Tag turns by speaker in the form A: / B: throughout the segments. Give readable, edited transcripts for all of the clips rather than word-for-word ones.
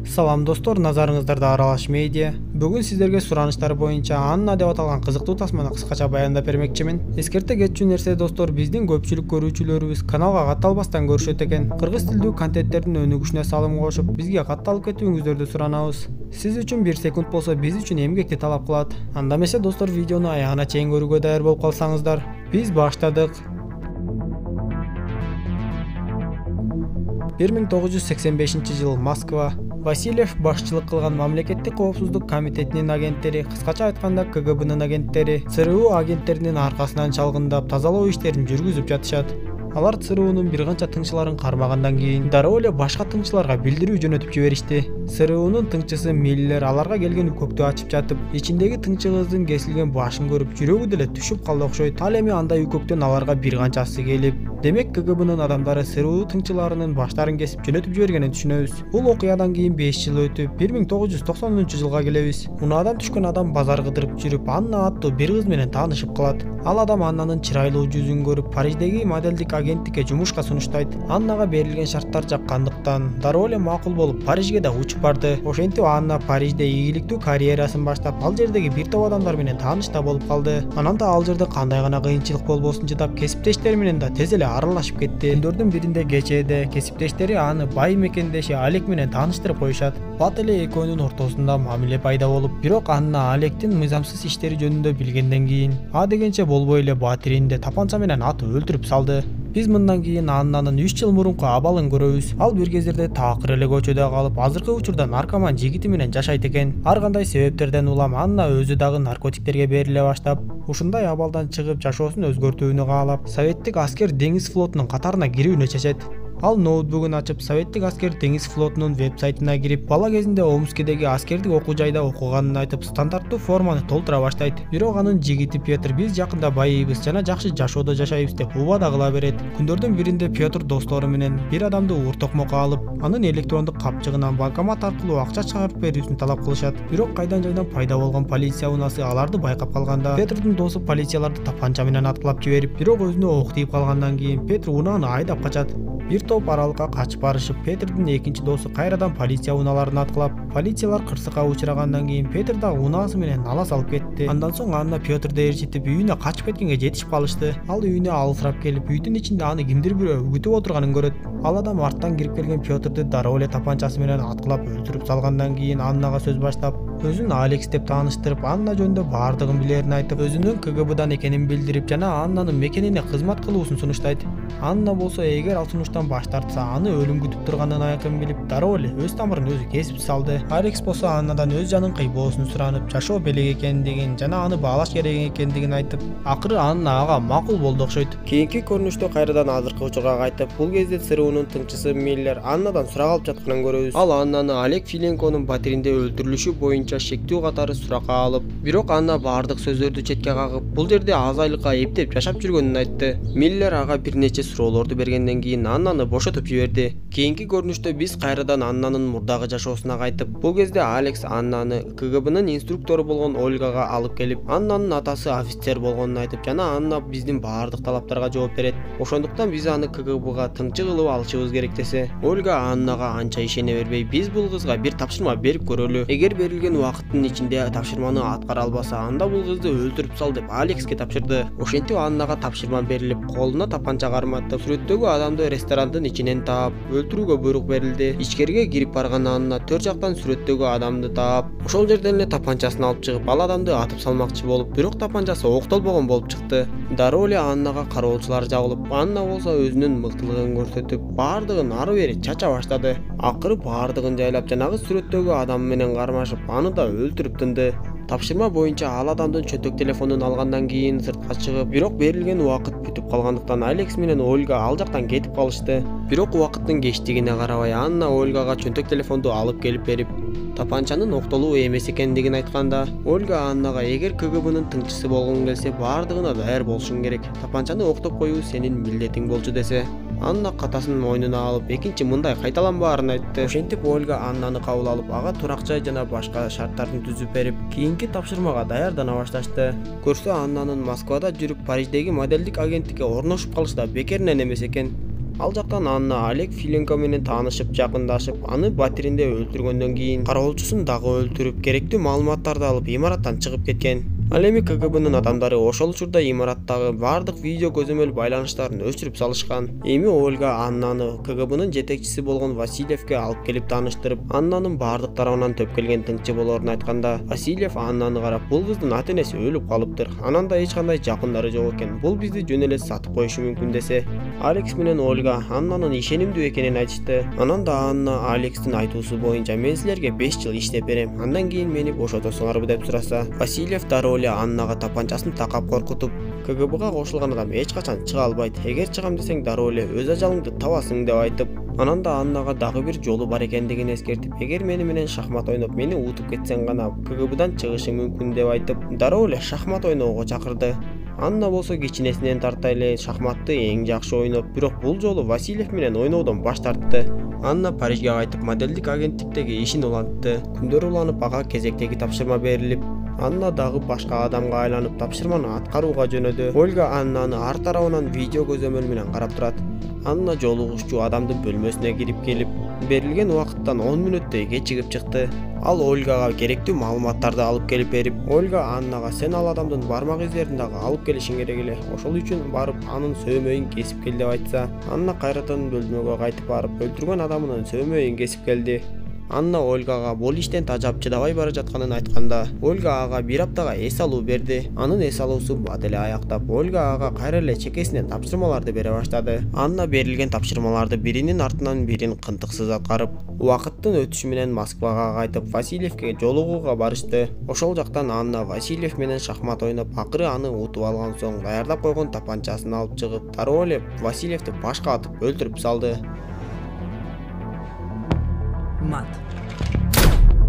A: Салам достор, назарыңыздарда Аралаш медиа. Бүгүн сиздерге сураныштар боюнча Анна деп аталган кызыктуу тасманы кыскача баяндап бермекчимин. Эскерте кетчү нерсе достор, биздин көпчүлүк көрүүчүлөрүбүз каналга катталбастан көрүшөт экен. Кыргыз тилдүү контенттердин өнүгүшүнө салым кошуп, бизге катталып кетүүңүздөрдү суранабыз. Сиз үчүн 1 секунд болсо биз үчүн эмгекти талап кылат. Анда эмесе достор, видеону аягына чейин көрүүгө даяр болуп калсаңыздар. Биз баштадык. 1985 Москва. Васильев башчылык кылган мамлекеттик коопсуздук комитетинин агенттери, кыскача айтканда КГБнын агенттери, ЦРУ агенттеринин аркасынан чалгындап тазалоо иштерин жүргүзүп жатышат. Алар ЦРУнун бир канча тыңчыларын кармагандан кийин дароо эле башка тыңчыларга билдирүү жөнөтүп жиберишти. ЦРУнун тыңчысы Миллер аларга келген үкөктү ачып жатып, ичиндеги тыңчы кыздын кесилген башын көрүп, жүрөгү деле түшүп калды окшойт. Ал эми андай үкөктөн аларга бир канчасы келип, демек КГБнын адамдары ЦРУ тыңчыларынын баштарын кесип жөнөтүп жибергенин түшүнөбүз. Бул окуядан кийин 5 жыл өтүп, 1990-жылга келебиз. Унаадан түшкөн адам базар кыдырып жүрүп, Анна аттуу бир кыз менен таанышып калат. Ал адам Аннанын чырайлуу жүзүн көрүп, Париждеги моделдик агенттикке жумушка сунуштайт. Аннага берилген шарттар жаккандыктан дароо эле макул болуп, Парижге да учуп барды. Ошентип Анна Парижде ийгиликтүү карьерасын баштап, ал жердеги бир топ адамдар менен тааныш да болуп калды. Анан да ал жерде кандай гана кыйынчылык болбосун чыдап, кесиптештери менен да тез эле аралашып кетти. Күндөрдүн биринде кечээде кесиптештери аны бай мекендеши Алек менен тааныштырып коюшат. Бат эле экөөнүн ортосунда мамиле пайда болуп, бирок Анна Алектин мыйзамсыз иштери жөнүндө билгенден кийин а дегенче болбой эле Батиринде тапанча менен атып өлтүрүп салды. Биз мындан кийин Аннанын 3 жыл мурунку абалын көрөбүз. Ал бир кездерде такыр эле көчөдө калып, азыркы учурда наркоман жигити менен жашайт экен. Ар кандай себептерден улам Анна өзү дагы наркотиктерге бериле баштап, ушундай абалдан чыгып жашоосун өзгөртүүнү каалап, советтик аскер деңиз флотунун катарына кирүүнү чечет. Ал ноутбугун ачып, советтик аскер деңиз флотунун веб-сайтына кирип, бала кезинде Омскидеги аскердик окуу жайда окуганын айтып, стандарттуу форманы толтура баштайт. Бирок анын жигити Петр биз жакында байыйбыз жана жакшы жашоодо жашайбыз деп убада кыла берет. Күндөрдүн биринде Петр достору менен бир адамды ууртокмокко алып, анын электрондук капчыгынан банкомат аркылуу акча чыгарып берүүсүн талап кылышат. Бирок кайдан жайдан пайда болгон полиция унасы аларды байкап калганда, Петрдин досу полицияларды тапанча менен аткылап жиберип, бирок өзүнө ок тийип калгандан кийин Петр унааны айдап качат. Бир топ аралыкка качып барышып, Петрдин экинчи досу кайрадан полиция унааларын аткылап, полициялар кырсыкка учурагандан кийин Петр дагы унаасы менен ала салып кетти. Андан соң Анна Петрди ээрчитип үйүнө качып кеткенге жетишип калышты. Ал үйүнө алысырап келип, үйдүн ичинде аны кимдир бирөө үгүтүп отурганын көрөт. Ал адам арттан кирип келген Петрди дароо эле тапанчасы менен аткылап өлтүрүп салгандан кийин Аннага сөз баштап, өзүн Алекс деп тааныштырып, Анна жөнүндө баардыгын билерин айтып, өзүнүн КГБдан экенин билдирип жана Аннанын мекенине кызмат кылуусун сунуштайт. Анна болсо эгер ал сунуштан баш тартса, аны өлүм күтүп турганын айкын билип, дароо эле өз тамырын өзү кесип салды. Алекс болсо Аннадан өз жанын кыйбоосун суранып, жашоо белек экендигин жана аны баалаш керек экендигин айтып, акыры Анна ага макул болду окшойт. Кийинки көрүнүштө кайрадан азыркы учурга кайтып, бул кезде ЦРУнун тыңчысы Миллер Аннадан сурак алып жатканын көрөбүз. Ал Аннаны Алек Филенконун Батиринде өлтүрүлүшү боюнча шектүү катары суракка алып, бирок Анна баардык сөздөрдү четке кагып, бул жерде аз айлыкка эптеп жашап жүргөнүн айтты. Миллер ага бир нече суроолорду бергенден кийин Аннаны бошотуп жиберди. Кийинки көрүнүштө биз кайрадан Аннанын мурдагы жашоосуна кайтып, бул кезде Алекс Аннаны КГБнын инструктору болгон Ольгага алып келип, Аннанын атасы офицер болгонун айтып, жана Анна биздин баардык талаптарга жооп берет. Ошондуктан биз аны КГБга тыңчы кылып алышыбыз керек десе, Ольга Аннага анча ишене бербей, биз бул кызга бир тапшырма берип көрөлү. Эгер берилген убакыттын ичинде тапшырманы аткара албаса, анда бул кызды өлтүрүп сал деп Алекске тапшырды. Ошентип Аннага тапшырма берилип, колуна тапанча карматып, сүрөттөгү адамды ресторандын ичинен таап, өлтүрүүгө буйрук берилди. Ичкерге кирип барган Анна 4 жактан сүрөттөгү адамды таап, ошол жерден эле тапанчасын алып чыгып, ал адамды атып салмакчы болуп, бирок тапанчасы октолбогон болуп чыкты. Дароо эле Аннага кароолчулар жабылып, Анна болсо өзүнүн мыктылыгын көрсөтүп, баардыгын ары бери чача баштады. Акыры баардыгын жайлап, жанагы сүрөттөгү адам менен кармашып, аны да өлтүрүп тынды. Тапшырма боюнча ал адамдын чөнтөк телефонун алгандан кийин сыртка чыгып, бирок берилген убакыт бүтүп калгандыктан Алекс менен Ольга ал жактан кетип калышты. Бирок убакыттын кечтигине карабай Анна Ольгага чөнтөк телефонду алып келип берип, тапанчанын октолуу эмес экендигин айтканда, Ольга Аннага эгер КГБнын тыңчысы болгоң келсе, баардыгына даяр болушуң керек. Тапанчаны октоп коюу сенин милдетиң болчу десе, Анна катасын мойнуна алып, экинчи мындай кайталанбаарын айтты. Ошентип Ольга Аннаны кабыл алып, ага турак жай жана башка шарттарын түзүп берип, кийинки тапшырмага даярдана башташты. Көрсө Аннанын Москвада жүрүп Париждеги моделдик агенттикке орношуп калышы да бекеринен эмес экен. Ал жактан Анна Олег Филенко менен таанышып, жакындашып, аны батиринде өлтүргөндөн кийин кароолчусун дагы өлтүрүп, керектүү маалыматтарды алып имараттан чыгып кеткен. Ал эми КГБнын адамдары ошол учурда имараттагы бардык видео көзөмөл байланыштарын өчүрүп салышкан. Эми Ольга Аннаны КГБнын жетекчиси болгон Васильевке алып келип тааныштырып, Аннанын бардык тарабынан төпкелген тыңчы болорун айтканда, Васильев Аннаны карап, бул кыздын ата-энеси өлүп калыптыр. Анан да эч кандай жакындары жок экен. Бул бизди жөн эле сатып коюшу мүмкүн десе, Алекс менен Ольга Аннанын ишенимдүү экенин айтышты. Анан да Анна Алекстин айтуусу боюнча мен силерге 5 жыл иштеп берем, андан кийин мени бошотосуңарбы деп сураса, Васильев дароо Аннага тапанчасын такап коркутуп, КГБга кошулган адам эч качан чыга албайт. Эгер чыгам десең дароо эле өз ажалыңды табасың деп айтып, анан да Аннага дагы бир жолу бар экендигин эскертип, эгер мени менен шахмат ойноп, мени утуп кетсең гана КГБдан чыгышың мүмкүн деп айтып, дароо эле шахмат ойноого чакырды. Анна болсо кичинесинен тарта эле шахматты эң жакшы ойноп, бирок бул жолу Васильев менен ойноодон баш тартты. Анна Парижге кайтып, моделдик агенттиктеги ишин улантты. Күндөр уланып, ага кезектеги тапшырма берилип, Анна дагы башка адамга айланып тапшырманы аткарууга жөнөдү. Ольга Аннаны ар тарабынан видео көзөмөл менен карап турат. Анна жолугушчу адамдын бөлмөсүнө кирип келип, берилген убакыттан 10 мүнөттөй кечигип чыкты. Ал Ольгага керектүү маалыматтарды алып келип берип, Ольга Аннага сен ал адамдын бармак издерин дагы алып келишиң керек эле. Ошол үчүн барып анын сөймөйүн кесип кел деп айтса, Анна кайрадан бөлмөгө кайтып барып, өлтүргөн адамынын сөймөйүн кесип келди. Анна Ольгага бул иштен тажап чыдабай бара жатканын айтканда, Ольга ага бир аптага эс алуу берди. Анын эс алуусу бат эле аяктап, Ольга ага кайра эле чекесинен тапшырмаларды бере баштады. Анна берилген тапшырмаларды биринин артынан бирин кынтыксыз аткарып, убакыттын өтүшү менен Москвага кайтып, Васильевке жолугууга барышты. Ошол жактан Анна Васильев менен шахмат ойноп, акыры аны утуп алган соң даярдап койгон тапанчасын алып чыгып, дароо эле Васильевди башка атып өлтүрүп салды.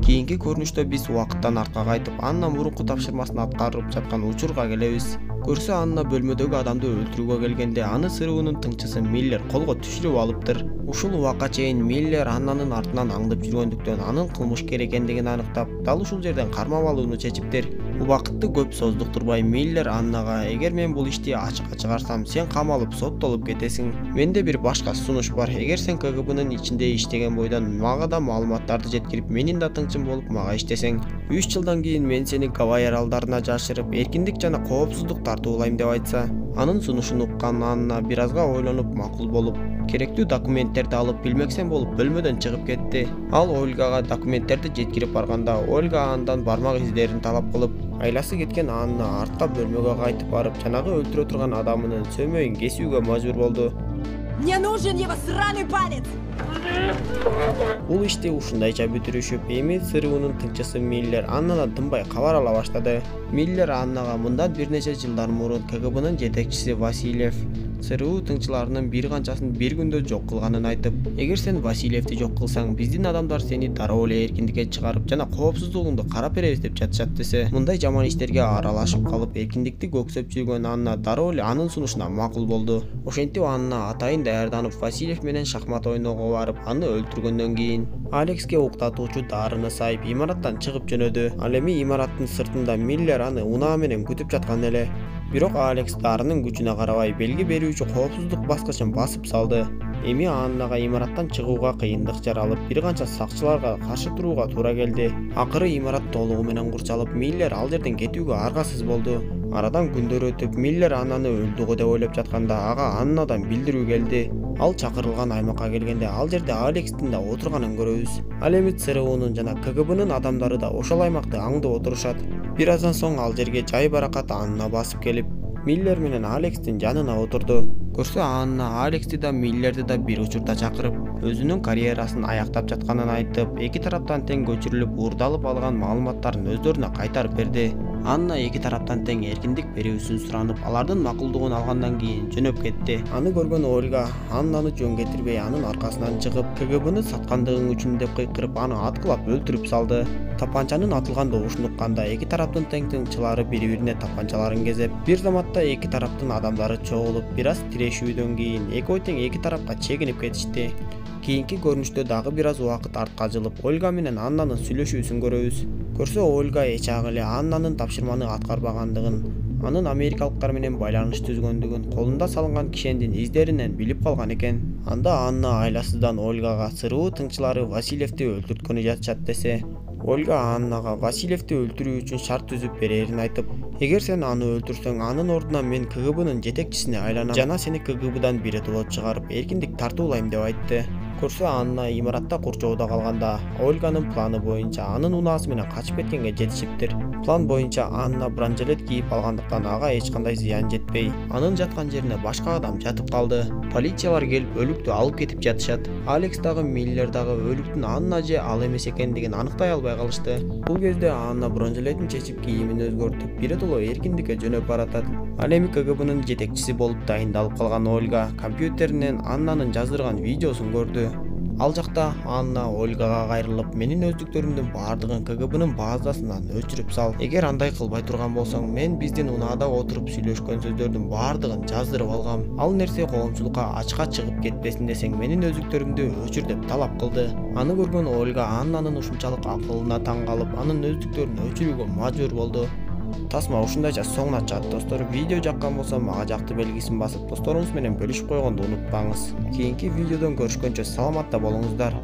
A: Кийинки көрүнүштө биз убакыттан артка кайтып, Анна мурунку тапшырмасын аткарып жаткан учурга келебиз. Көрсө Анна бөлмөдөгү адамды өлтүрүүгө келгенде, аны сырыуунун тыңчысы Миллер колго түшүрүп алыптыр. Ушул убакка чейин Миллер Аннанын артынан аңдып жүргөндүктөн анын кылмышкер экендигин аныктап, дал ушул жерден кармап алууну чечиптир. Убакытты көп создуктурбай Миллер Аннага, эгер мен бул ишти ачыкка чыгарсам, сен камалып, соттолуп кетесиң. Менде бир башка сунуш бар. Эгер сен КГБнын ичинде иштеген бойдон мага да маалыматтарды жеткирип, менин да тыңчым болуп мага иштесең, 3 жылдан кийин мен сени Гавайи аралдарына жашырып, эркиндик жана коопсуздук тартуулайм деп айтса, анын сунушун уккан Анна бир азга ойлонуп макул болуп, керектүү документтерди алып билмексен болуп бөлмөдөн чыгып кетти. Ал Ольгага документтерди жеткирип барганда, Ольга андан бармак издерин талап кылып, айласы кеткен Анна артка бөлмөгө кайтып барып, жанагы өлтүрө турган адамынын сөймөйүн кесүүгө мажбур болду.
B: Мне нужен его сраный палец!
A: Бул ишти ушундайча бүтүрүшүп, эми сырыуунун тыңчысы Миллер Аннадан тынбай кабар ала баштады. Миллер Аннага мындан бир нече жылдар мурун КГБнын жетекчиси Васильев сырыуу тыңчыларынын бир канчасын бир күндө жок кылганын айтып, эгер сен Васильевди жок кылсаң, биздин адамдар сени дароо эле эркиндикке чыгарып, жана коопсуздугуңду карап беребиз деп жатышат десе, мындай жаман иштерге аралашып калып, эркиндикти көксөп жүргөн Анна дароо эле анын сунушуна макул болду. Ошентип Анна атайын даярданып, Васильев менен шахмат ойноого барып, аны өлтүргөндөн кийин Алекске уктатуучу дарыны сайып, имараттан чыгып жөнөдү. Ал эми имараттын сыртында Миллер аны унаа менен күтүп жаткан эле. Бирок Алекс дарынын күчүнө карабай белги берүүчү коопсуздук баскычын басып салды. Эми Аннага имараттан чыгууга кыйындык жаралып, бир канча сакчыларга каршы турууга туура келди. Акыры имарат толугу менен курчалып, Миллер ал жерден кетүүгө аргасыз болду. Арадан күндөр өтүп, Миллер Аннаны өлтүргө деп ойлоп жатканда, ага Аннадан билдирүү келди. Ал чакырылган аймакка келгенде, ал жерде Алекстин да отурганын көрөбүз. Ал эми ЦРУнун жана КГБнын адамдары да ошол аймакты аңдып отурушат. Бир аздан соң ал жерге жай баракат Анна басып келип, Миллер менен Алекстин жанына отурду. Көрсө Анна Алексти да Миллерди да бир учурда чакырып, өзүнүн карьерасын аяктап жатканын айтып, эки тараптан тең көчүрүлүп, уурдалып алган маалыматтарын өздөрүнө кайтарып берди. Анна эки тараптан тең эркиндик берүүсүн суранып, алардын макулдугун алгандан кийин жөнөп кетти. Аны көргөн Ольга Аннаны жөн кетирбей, анын аркасынан чыгып, КГБны саткандыгың үчүн деп кыйкырып, аны аткылап өлтүрүп салды. Тапанчанын атылган добушун укканда эки тараптын тең тыңчылары бири-бирине тапанчаларын кезеп, бир заматта эки тараптын адамдары чогулуп, бир аз тирешүүдөн кийин экөө тең эки тарапка чегинип кетишти. Кийинки көрүнүштө дагы бир аз убакыт артка жылып, Ольга менен Аннанын сүйлөшүүсүн көрөбүз. Көрсө Ольга эч ак эле Аннанын тапшырманы аткарбагандыгын, анын америкалыктар менен байланыш түзгөндүгүн колунда салынган кишендин издеринен билип калган экен. Анда Анна айласыздан Ольгага ЦРУ тыңчылары Васильевди өлтүрткөнү жатышат десе, Ольга Аннага Васильевди өлтүрүү үчүн шарт түзүп берерин айтып, эгер сен аны өлтүрсөң, анын ордуна мен КГБнын жетекчисине айланам жана сени КГБдан биротоло чыгарып эркиндик тартуулайм деп айтты. Көрсө Анна имаратта курчоодо калганда, Ольганын планы боюнча анын унаасы менен качып кеткенге жетишиптир. План боюнча Анна бронжилет кийип алгандыктан ага эч кандай зыян жетпей, анын жаткан жерине башка адам жатып калды. Полициялар келип өлүктү алып кетип жатышат. Алекс дагы Миллер дагы өлүктүн Анна же ал эмес экендигин аныктай албай калышты. Бул кезде Анна бронжилетин чечип кийимин өзгөртүп биротоло эркиндикке жөнөп баратат. Ал эми КГБнын жетекчиси болуп дайындалып калган Ольга компьютеринен Аннанын жаздырган видеосун көрдү. Ал жакта Анна Ольгага кайрылып, менин өздүктөрүмдүн баардыгын КГБнын базасынан өчүрүп сал. Эгер андай кылбай турган болсоң, мен биздин унаада отуруп сүйлөшкөн сөздөрдүн баардыгын жаздырып алгам. Ал нерсе коомчулукка ачыкка чыгып кетпесин десең, менин өздүктөрүмдү өчүр деп талап кылды. Аны көргөн Ольга Аннанын ушунчалык акылына таң калып, анын өздүктөрүн өчүрүүгө мажбур болду. Тасма ушундайча соңуна чыкты достор. Видео жаккан болсо мага жакты белгисин басып, досторуңуз менен бөлүшүп койгонду унутпаңыз. Кийинки видеодон көрүшкөнчө саламатта болуңуздар.